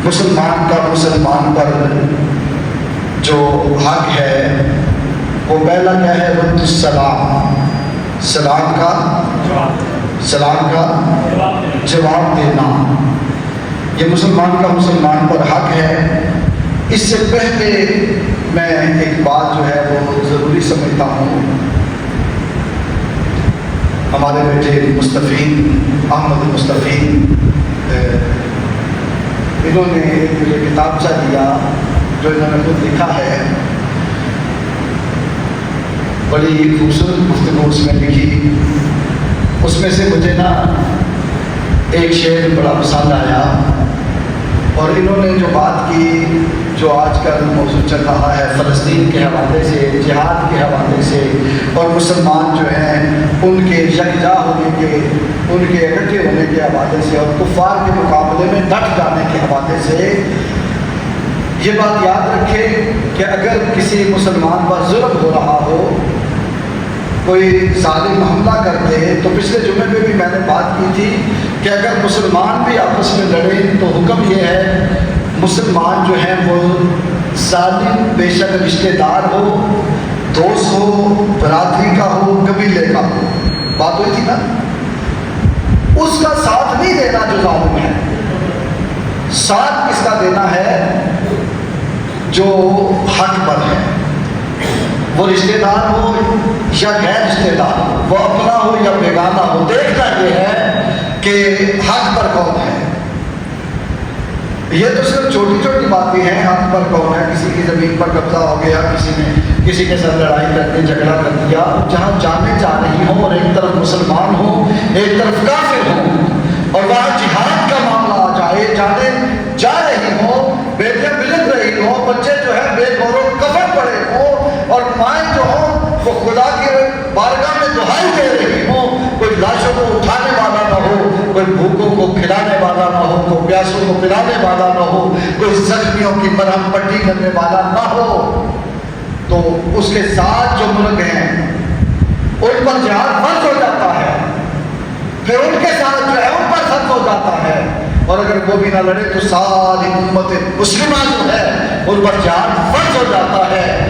مسلمان کا مسلمان پر جو حق ہے وہ پہلا کیا ہے؟ رد السلام، سلام کا جواب دینا، یہ مسلمان کا مسلمان پر حق ہے۔ اس سے پہلے میں ایک بات جو ہے وہ ضروری سمجھتا ہوں، ہمارے بیٹے مصطفین احمد مصطفین انہوں نے ایک کتابچہ دیا جو انہوں نے خود لکھا ہے، بڑی خوبصورت گفتگو اس میں لکھی۔ اس میں سے مجھے ایک شعر بڑا پسند آیا، اور انہوں نے جو بات کی، جو آج کل موضوع چل رہا ہے فلسطین کے حوالے سے، جہاد کے حوالے سے، اور مسلمان جو ہیں ان کے یکجا ہونے کے، ان کے اکٹھے ہونے کے حوالے سے، اور کفار کے مقابلے میں ڈٹ جانے کے حوالے سے، یہ بات یاد رکھے کہ اگر کسی مسلمان پر ظلم ہو رہا ہو، کوئی ظالم حملہ کرتے، تو پچھلے جمعے میں بھی میں نے بات کی تھی کہ اگر مسلمان بھی آپس میں لڑیں تو حکم یہ ہے مسلمان جو ہیں وہ ظالم بے شک رشتہ دار ہو، دوست ہو، برادری کا ہو، قبیلے کا ہو، بات ہوئی تھی نا، اس کا ساتھ نہیں دینا جو ظالم ہے، ساتھ کس کا دینا ہے؟ جو حق پر ہے، وہ رشتہ دار ہو یا غیر رشتہ دار ہو، وہ اپنا ہو یا بیگانہ ہو، دیکھنا یہ ہے کہ حق پر کون ہے۔ یہ تو صرف چھوٹی چھوٹی باتیں ہیں، حق پر کون ہے، کسی کی زمین پر قبضہ ہو گیا، کسی نے کسی کے ساتھ لڑائی کر کے جھگڑا کر دیا، جہاں جانے جا رہی ہوں اور ایک طرف مسلمان ہوں ایک طرف کافر ہوں، اور وہاں جہاد کا معاملہ آ جائے، جانے جا رہی ہوں، بیٹیاں بلند رہی ہوں، بچے جو ہے بے گور و کفن پڑے ہوں، اور مائیں جو ہوں وہ خدا کی بارگاہ میں دعائی دے رہی ہوں، کوئی لاشوں کو اٹھانے والا نہ ہو، کوئی بھوکوں کو کھلانے والا نہ ہو، کوئی پیاسوں کو پلانے والا نہ ہو، کوئی زخمیوں کی مرہم پٹی کرنے والا نہ ہو، تو اس کے ساتھ جو ملک ہیں ان پر جہاد فرض ہو جاتا ہے، پھر ان کے ساتھ جو ہے ان پر فرض ہو جاتا ہے، اور اگر وہ بھی نہ لڑے تو ساری امت مسلمہ جو ہے ان پر جہاد فرض ہو جاتا ہے۔